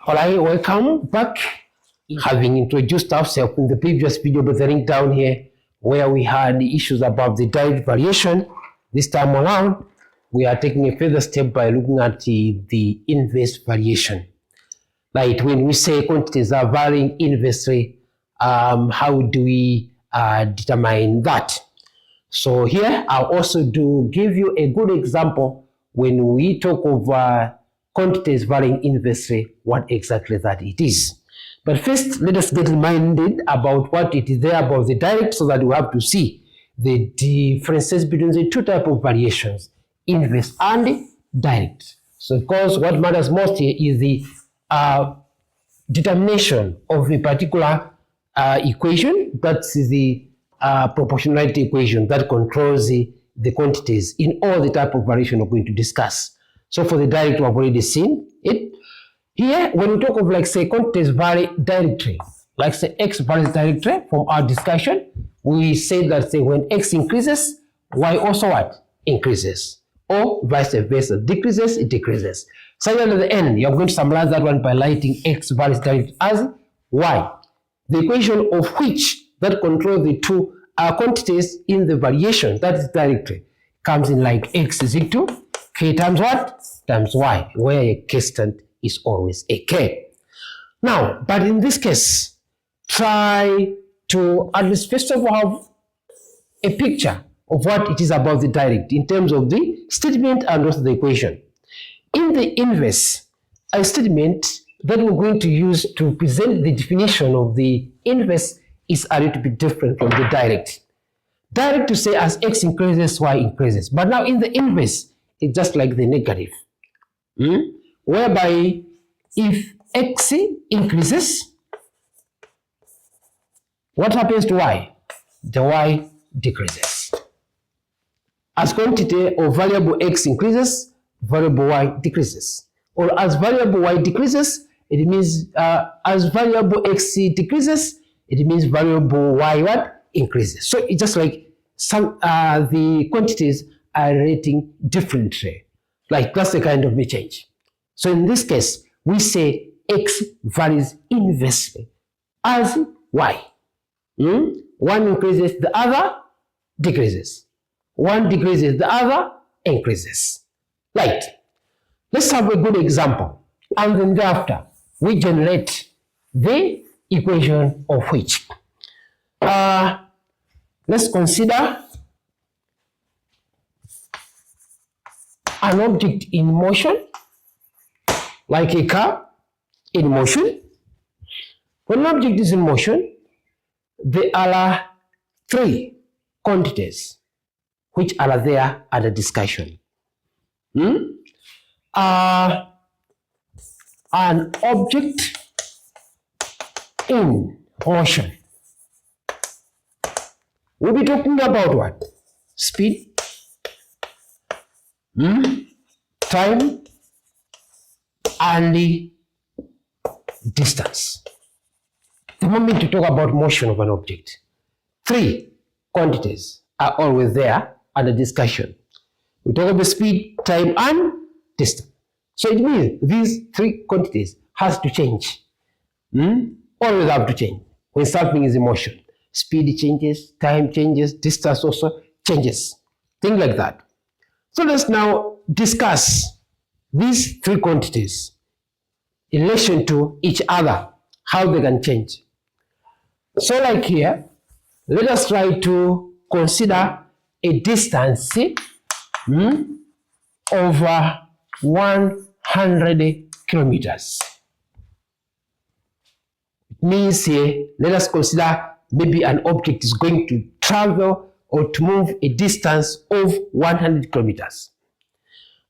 Alright, welcome back. Having introduced ourselves in the previous video, but the link down here where we had the issues about the direct variation, this time around we are taking a further step by looking at the inverse variation. Right, when we say quantities are varying inversely, how do we determine that? So here I'll also give you a good example when we talk of quantities varying inversely, what exactly that it is. But first, let us get reminded about what it is there about the direct, so that we have to see the differences between the two types of variations, inverse and direct. So because what matters most here is the determination of a particular equation, that's the proportionality equation that controls the quantities in all the type of variation we're going to discuss. So for the direct, we have already seen it. Here, when we talk of, like, say, quantities vary directly, like say x varies directly from our discussion, we say that, say, when x increases, y also what? Increases. Or vice versa, decreases, it decreases. So at the end, you're going to summarize that one by writing x varies directly as y. The equation of which that controls the two quantities in the variation, that is directly, comes in like x is equal to k times what? Times y, where a constant is always a k. Now, but in this case, try to at least first of all have a picture of what it is about the direct in terms of the statement and also the equation. In the inverse, a statement that we're going to use to present the definition of the inverse is a little bit different from the direct. Direct to say as x increases, y increases. But now in the inverse, it's just like the negative. Whereby if x increases, what happens to y? The y decreases. As quantity of variable x increases, variable y decreases. Or as variable y decreases, it means as variable x decreases, it means variable y what? Increases. So it's just like some the quantities are rating differently. Like that's the kind of change. So in this case, we say x varies inversely as y. One increases, the other decreases. One decreases, the other increases. Right. Let's have a good example. And then thereafter, we generate the equation of which. Let's consider an object in motion, like a car in motion. When an object is in motion, there are three quantities which are there under discussion. An object in motion. We'll be talking about what? Speed, time, and the distance. The moment you talk about motion of an object, three quantities are always there under discussion. We talk about speed, time, and distance. So it means these three quantities has to change. Always have to change when something is in motion. Speed changes, time changes, distance also changes. Things like that. So let's now discuss these three quantities in relation to each other, how they can change. So like here, let us try to consider a distance over 100 kilometers. It means here, let us consider maybe an object is going to travel or to move a distance of 100 kilometers.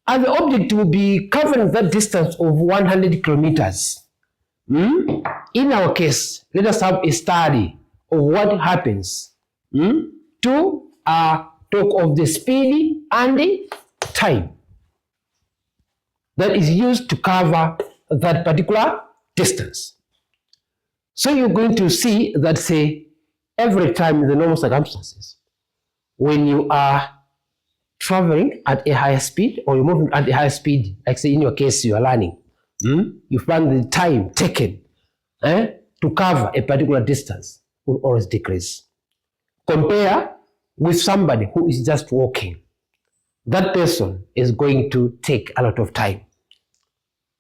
And the object will be covering that distance of 100 kilometers. In our case, let us have a study of what happens to talk of the speed and the time that is used to cover that particular distance. So you're going to see that, say, every time in the normal circumstances, when you are traveling at a higher speed or you're moving at a higher speed, like say in your case you are running, You find the time taken to cover a particular distance will always decrease. Compare with somebody who is just walking. That person is going to take a lot of time.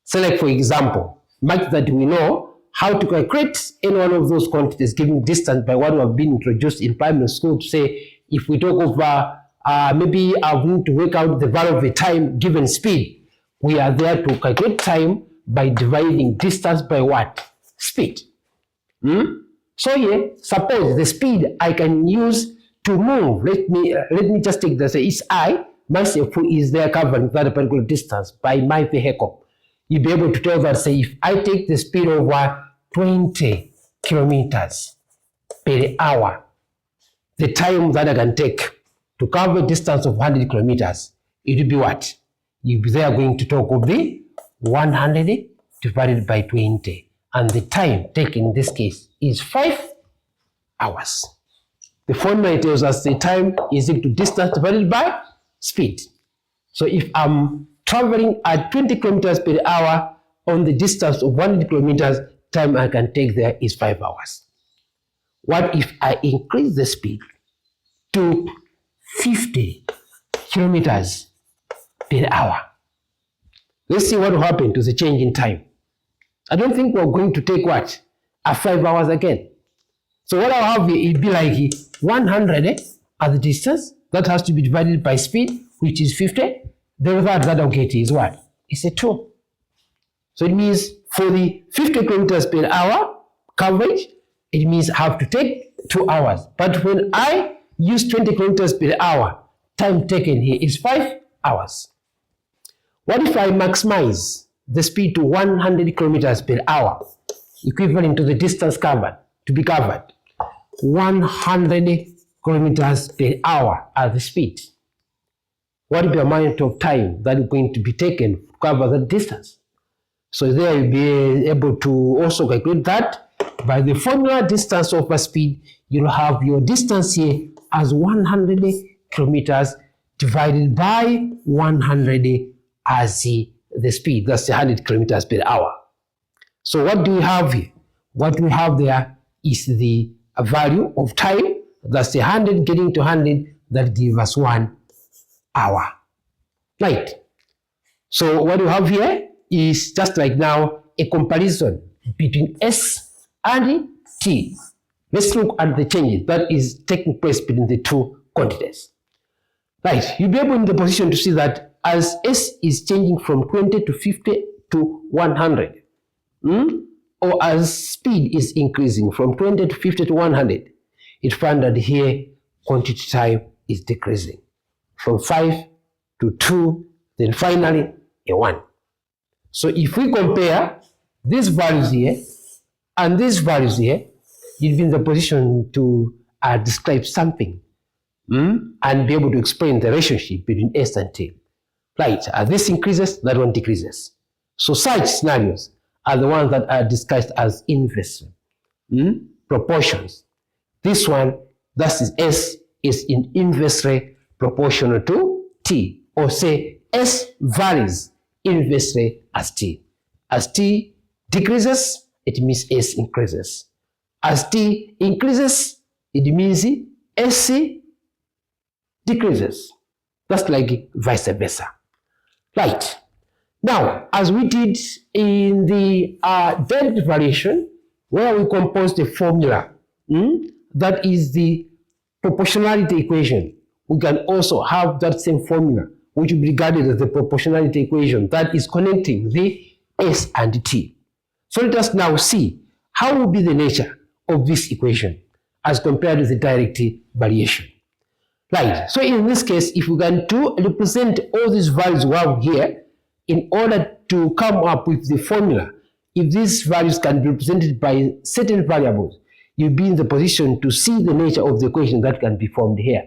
Select, for example, much that we know how to calculate any one of those quantities given distance by what we have been introduced in primary school to say, if we talk of maybe I need to work out the value of the time given speed, we are there to calculate time by dividing distance by what? Speed. So here, suppose the speed I can use to move, let me just take this, it's I, myself who is there covering that particular distance by my vehicle. You'll be able to tell that, say, if I take the speed of 20 kilometers per hour, the time that I can take to cover a distance of 100 kilometers, it will be what? You'll be there going to talk of the 100 divided by 20. And the time taken in this case is 5 hours. The formula tells us the time is equal to distance divided by speed. So if I'm traveling at 20 kilometers per hour on the distance of 100 kilometers, time I can take there is 5 hours. What if I increase the speed to 50 kilometers per hour? Let's see what will happen to the change in time. I don't think we're going to take what? 5 hours again. So what I'll have here, it'll be like 100 at the distance. That has to be divided by speed, which is 50. The result that I'll get is what? It's a 2. So it means for the 50 kilometers per hour coverage, it means I have to take 2 hours. But when I use 20 kilometers per hour, time taken here is 5 hours. What if I maximize the speed to 100 kilometers per hour, equivalent to the distance covered, to be covered? 100 kilometers per hour at the speed. What is the amount of time that is going to be taken to cover that distance? So there you'll be able to also calculate that. By the formula distance over speed, you'll have your distance here as 100 kilometers divided by 100 as the speed. That's 100 kilometers per hour. So what do we have here? What we have there is the value of time. That's 100 getting to 100, that gives us 1 hour. Right. So what we have here is just like now a comparison between S and T. Let's look at the changes that is taking place between the two quantities. Right. You'll be able in the position to see that as S is changing from 20 to 50 to 100, or as speed is increasing from 20 to 50 to 100, it found that here quantity time is decreasing from 5 to 2, then finally a 1. So if we compare these values here and these values here, you'll be in the position to describe something and be able to explain the relationship between S and T. Right, as this increases, that one decreases. So such scenarios are the ones that are discussed as inverse proportions. This one, that is S, is inversely proportional to T, or say S varies inversely as T. As T decreases, it means S increases. As T increases, it means S decreases. That's like vice versa. Right. Now, as we did in the derivative variation, where we composed a formula that is the proportionality equation, we can also have that same formula, which will be regarded as the proportionality equation that is connecting the S and T. So let us now see how will be the nature of this equation as compared to the direct variation. Right, so in this case, if we can represent all these values we have here in order to come up with the formula, if these values can be represented by certain variables, you'll be in the position to see the nature of the equation that can be formed here.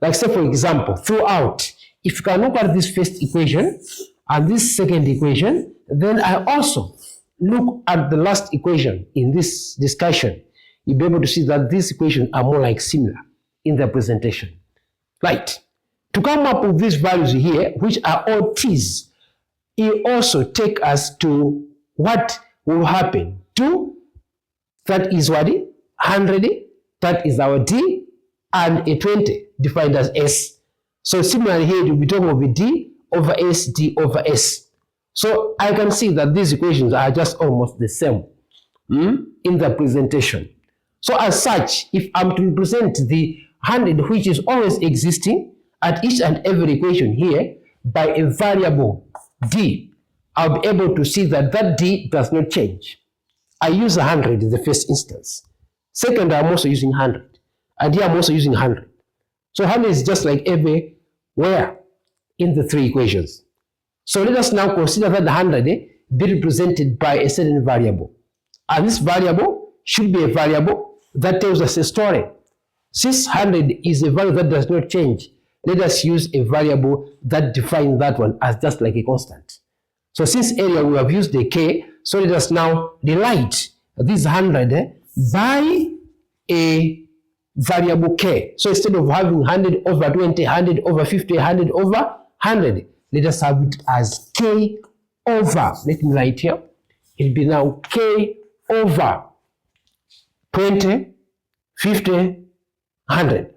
Like say for example, throughout, if you can look at this first equation and this second equation, then I also look at the last equation in this discussion, you'll be able to see that these equations are more like similar in their presentation. Right. To come up with these values here, which are all T's, it also take us to what will happen to, that is what, 100, that is our D, and a 20 defined as S. So similarly here, you'll be talking of a D over S, D over S. So I can see that these equations are just almost the same in the presentation. So as such, if I'm to represent the 100, which is always existing at each and every equation here, by a variable D, I'll be able to see that that D does not change. I use 100 in the first instance. Second, I'm also using 100. And here I'm also using 100. So 100 is just like everywhere in the three equations. So let us now consider that the 100 be represented by a certain variable. And this variable should be a variable that tells us a story. Since 100 is a value that does not change, let us use a variable that defines that one as just like a constant. So since earlier we have used the K, so let us now delight this 100 by a variable K. So instead of having 100 over 20, 100 over 50, 100 over 100, let us have it as K over, let me write here, it will be now K over 20, 50, 100.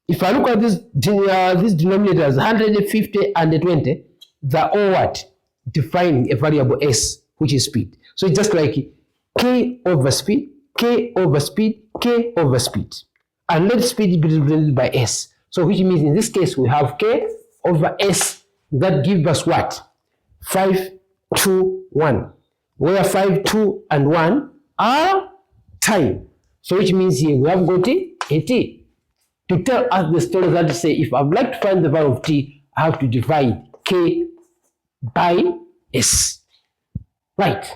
If I look at this denominators, 150 and 20, they're all what? Defining a variable S, which is speed. So it's just like K over speed, K over speed, K over speed. And let speed be represented by S. So which means in this case we have K over S, that gives us what? 5, 2, 1. Where 5, 2, and 1 are time. So which means here we have got a T. To tell us the story that say if I would like to find the value of T, I have to divide K by S. Right.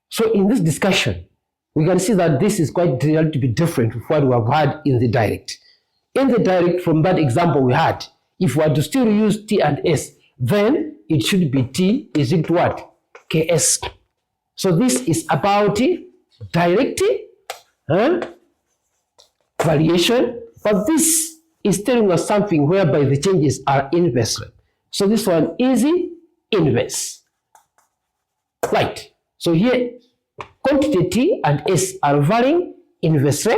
So in this discussion, we can see that this is quite relatively different from what we have had in the direct. In the direct, from that example we had, if we were to still use T and S, then it should be T is equal to what? KS. So this is about direct variation, but this is telling us something whereby the changes are inverse. So this one is inverse. Right. So here, quantity T and S are varying inversely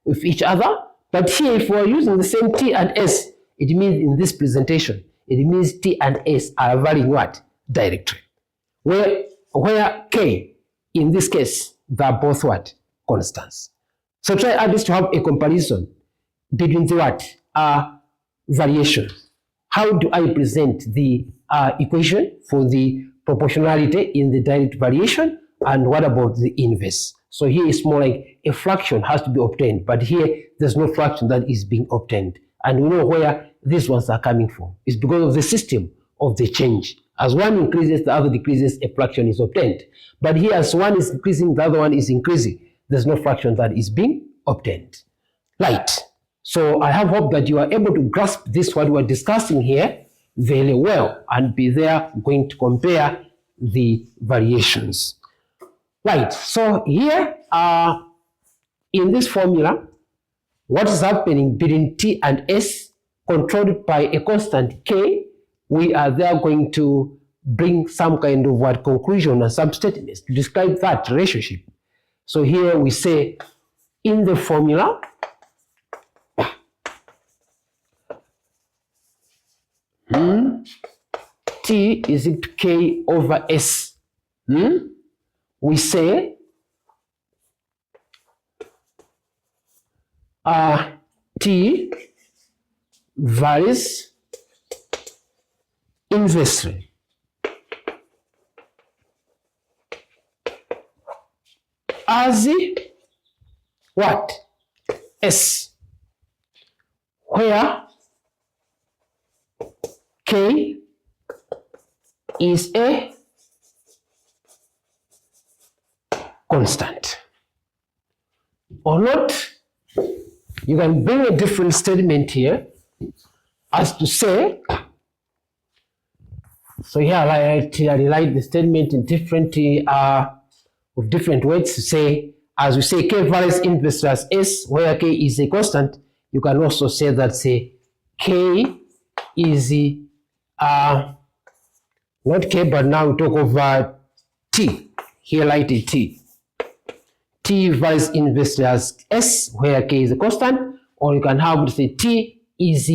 with each other, but here if we are using the same T and S, it means in this presentation, it means T and S are varying what? Directly. Where K, in this case, they are both what? Constants. So try at least to have a comparison between the what? Variation. How do I present the equation for the proportionality in the direct variation, and what about the inverse? So here it's more like a fraction has to be obtained, but here there's no fraction that is being obtained. And we know where these ones are coming from. It's because of the system of the change. As one increases, the other decreases, a fraction is obtained. But here as one is increasing, the other one is increasing, there's no fraction that is being obtained. Right. So I have hope that you are able to grasp this, what we're discussing here, very well, and be there going to compare the variations. Right, so here in this formula, what is happening between T and S controlled by a constant K, we are there going to bring some kind of what conclusion and some statements to describe that relationship. So here we say in the formula, T is equal to K over S. We say T varies inversely. As what? S. Where K is a constant. Or not, you can bring a different statement here as to say, so here I write the statement in different with different words to say, as we say K varies inversely as S, where K is a constant, you can also say that say K is not K, but now we talk of T. Here lighted T. T varies inversely as S, where K is a constant, or you can have to say T is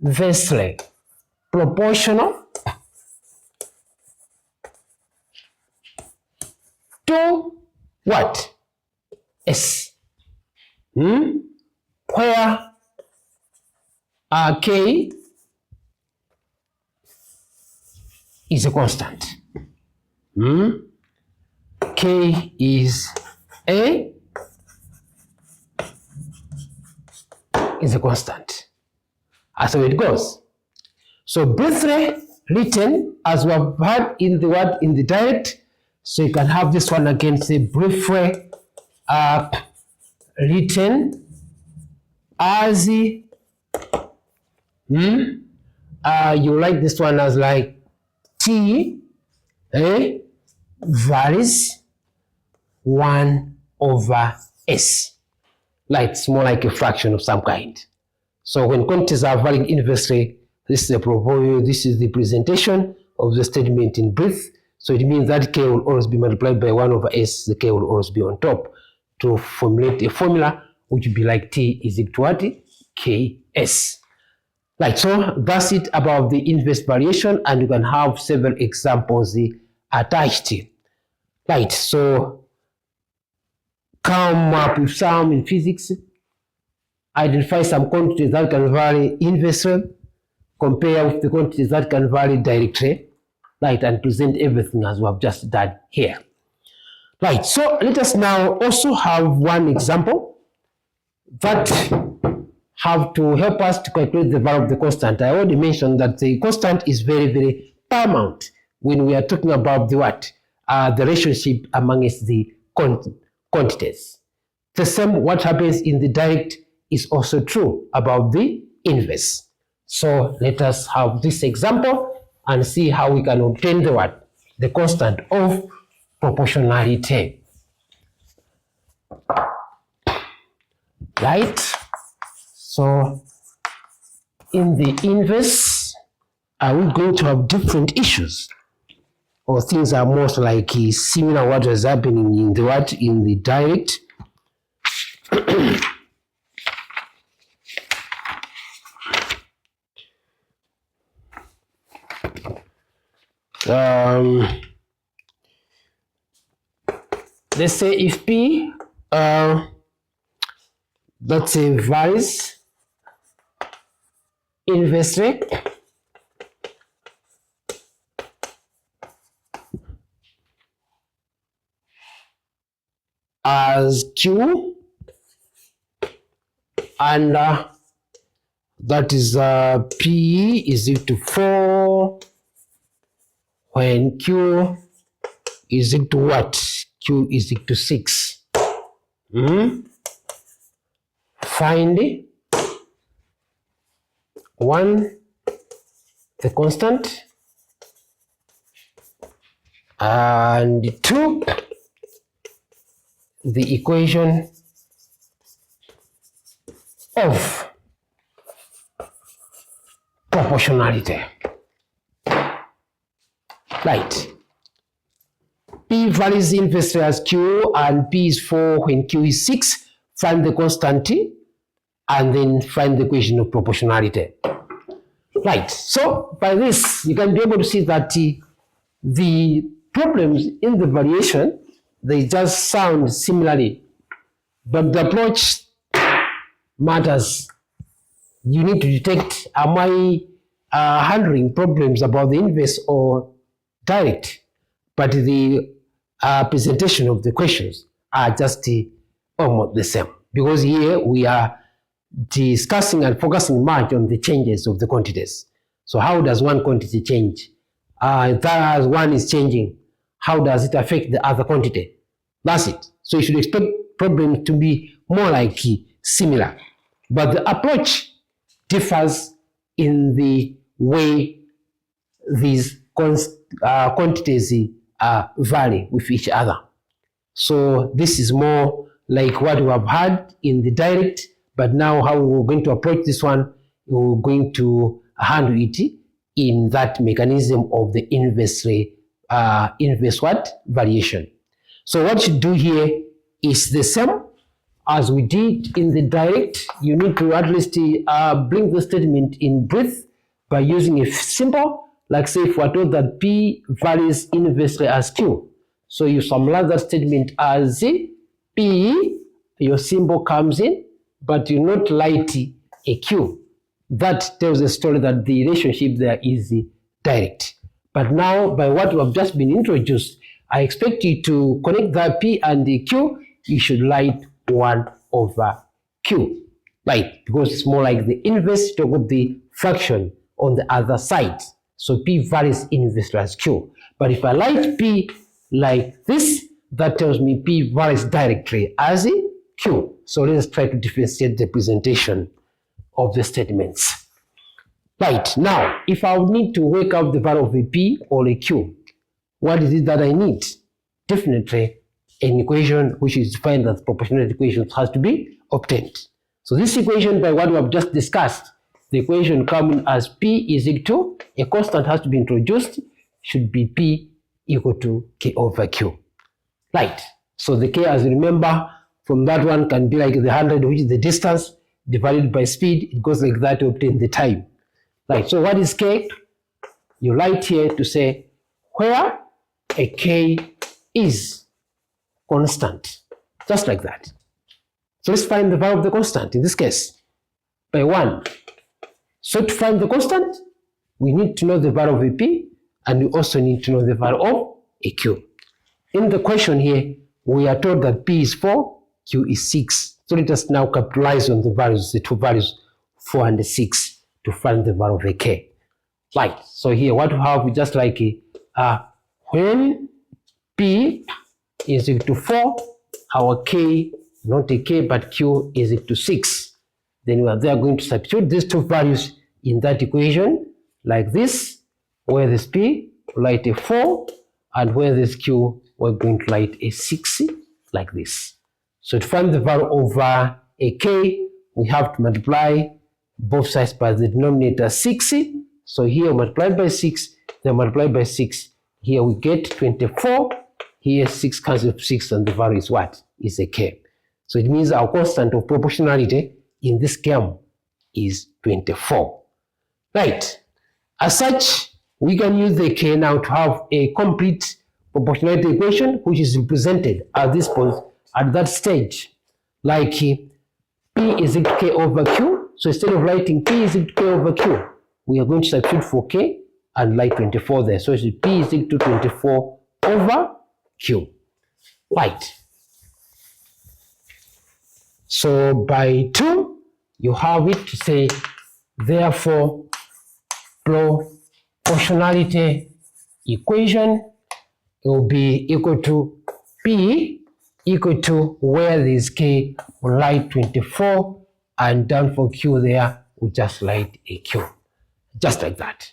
inversely proportional to what? S. Where K is a constant. K is a constant. That's how it goes. So briefly written as we have had in the word in the direct. So you can have this one again, say briefly written as you write this one as like T varies 1 over S. Like it's more like a fraction of some kind. So when quantities are varying inversely, this is the proposal, this is the presentation of the statement in brief. So it means that K will always be multiplied by 1 over S, the K will always be on top to formulate a formula which would be like T is equal to what? Ks. Right, so that's it about the inverse variation, and you can have several examples attached. Right, so come up with some in physics, identify some quantities that can vary inversely, compare with the quantities that can vary directly, right, and present everything as we have just done here. Right, so let us now also have one example that have to help us to calculate the value of the constant. I already mentioned that the constant is very, very paramount when we are talking about the what? The relationship amongst the quantities. The same what happens in the direct is also true about the inverse. So let us have this example and see how we can obtain the what? The constant of proportionality. Right? So in the inverse, are we going to have different issues? Or things are most like similar what is happening in the what? In the direct. Let's say if P, let's say varies inversely as Q, and that is P is equal to 4 when Q is equal to what? Q is equal to 6. Find 1, the constant, and 2, the equation of proportionality. Right. P varies inversely as Q, and P is 4 when Q is 6. Find the constant T, and then find the equation of proportionality. Right. So by this, you can be able to see that the problems in the variation, they just sound similarly, but the approach matters. You need to detect, am I handling problems about the inverse or direct? But the presentation of the questions are just almost the same, because here we are discussing and focusing much on the changes of the quantities. So how does one quantity change? That one is changing, how does it affect the other quantity? That's it. So you should expect problems to be more like similar, but the approach differs in the way these quantities vary with each other. So this is more like what we have had in the direct, but now how we're going to approach this one, we're going to handle it in that mechanism of the inverse variation. So what you do here is the same as we did in the direct. You need to at least bring the statement in brief by using a symbol, like say if we're told that P varies inversely as Q. So you summarize that statement as P, your symbol comes in, but you not write a Q. That tells the story that the relationship there is direct. But now, by what we have just been introduced, I expect you to connect the P and the Q. You should write 1 over Q, right? Because it's more like the inverse of the fraction on the other side. So P varies inversely as Q. But if I write P like this, that tells me P varies directly as Q. So let's try to differentiate the presentation of the statements. Right, now, if I would need to work out the value of a P or a Q, what is it that I need? Definitely an equation which is defined as proportionality equation has to be obtained. So this equation, by what we have just discussed, the equation coming as P is equal to, a constant has to be introduced, should be P equal to K over Q. Right, so the K, as you remember, from that one can be like the 100, which is the distance, divided by speed. It goes like that to obtain the time. Right, so what is K? You write here to say where a K is constant, just like that. So let's find the value of the constant, in this case, by 1. So to find the constant, we need to know the value of a P, and we also need to know the value of a Q. In the question here, we are told that P is 4, Q is 6. So let us now capitalize on the values, the two values, 4 and 6, to find the value of a K. Right, so here what we have is just like when P is equal to 4, our K, not a K, but Q is equal to 6. Then we are there going to substitute these two values in that equation, like this, where this P, write a 4, and where this Q, we're going to write a 6, like this. So to find the value of a K, we have to multiply both sides by the denominator 6. So here multiplied by 6, then multiplied by 6. Here we get 24. Here 6 cancels 6, and the value is what? Is a K. So it means our constant of proportionality in this term is 24. Right. As such, we can use the K now to have a complete proportionality equation, which is represented at this point, at that stage, like P is equal to K over Q. So instead of writing P is equal to K over Q, we are going to substitute for K and write 24 there. So it's P is equal to 24 over Q. Right. So by 2, you have it to say, therefore, proportionality equation will be equal to P equal to, where there is K, we'll write 24, and down for Q there, we'll just write a Q. Just like that.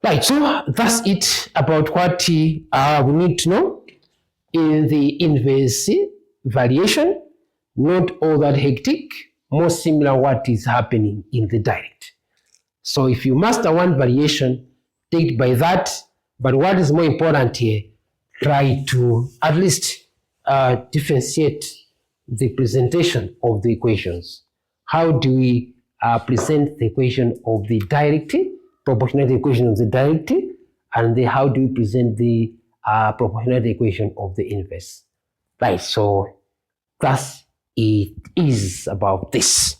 Right, so that's it about what we need to know in the inverse variation. Not all that hectic, more similar what is happening in the direct. So if you master one variation, take it by that, but what is more important here, try to at least differentiate the presentation of the equations. How do we present the equation of the direct, proportionality equation of the direct, and then how do we present the proportionality equation of the inverse? Right, so that's it is about this.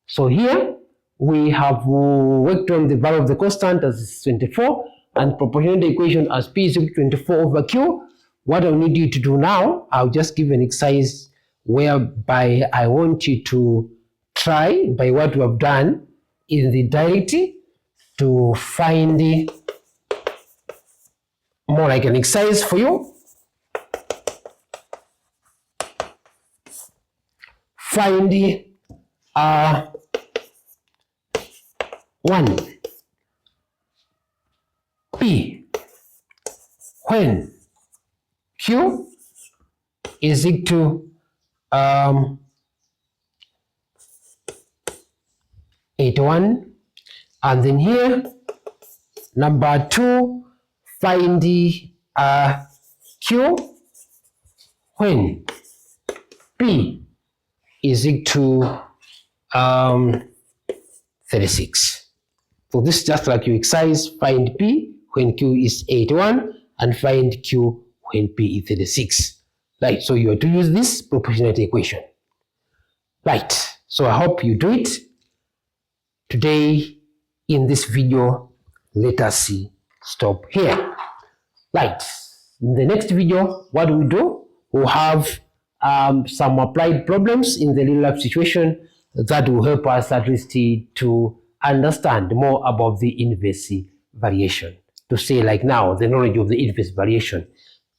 So here we have worked on the value of the constant as 24 and proportionality equation as P is equal to 24 over Q. What I need you to do now, I'll just give an exercise whereby I want you to try, by what we have done in the direct, to find more like an exercise for you. Find 1 P when Q is equal to 81, and then here Number 2, find the Q when P is equal to 36. So this is just like your exercise, find P when Q is 81 and find Q when P is 36. Right, so you have to use this proportionality equation. Right, so I hope you do it. Today in this video, let us stop here. Right, in the next video, what we do, we'll have some applied problems in the real life situation that will help us at least to understand more about the inverse variation. To say like now, the knowledge of the inverse variation,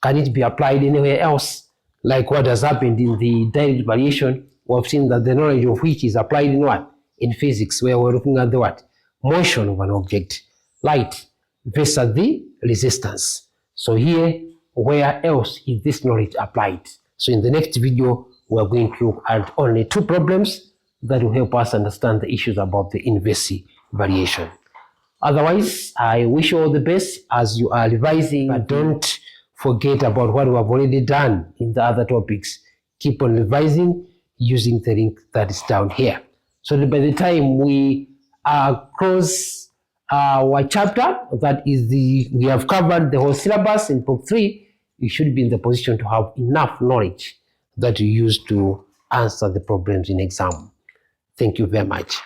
can it be applied anywhere else? Like what has happened in the direct variation, we've seen that the knowledge of which is applied in what? In physics, where we're looking at the what? Motion of an object, light versus the resistance. So here, where else is this knowledge applied? So in the next video, we're going to look at only 2 problems that will help us understand the issues about the inverse variation. Otherwise, I wish you all the best as you are revising, but don't forget about what we have already done in the other topics. Keep on revising using the link that is down here. So that by the time we close our chapter, that is we have covered the whole syllabus in book 3, you should be in the position to have enough knowledge that you use to answer the problems in exam. Thank you very much.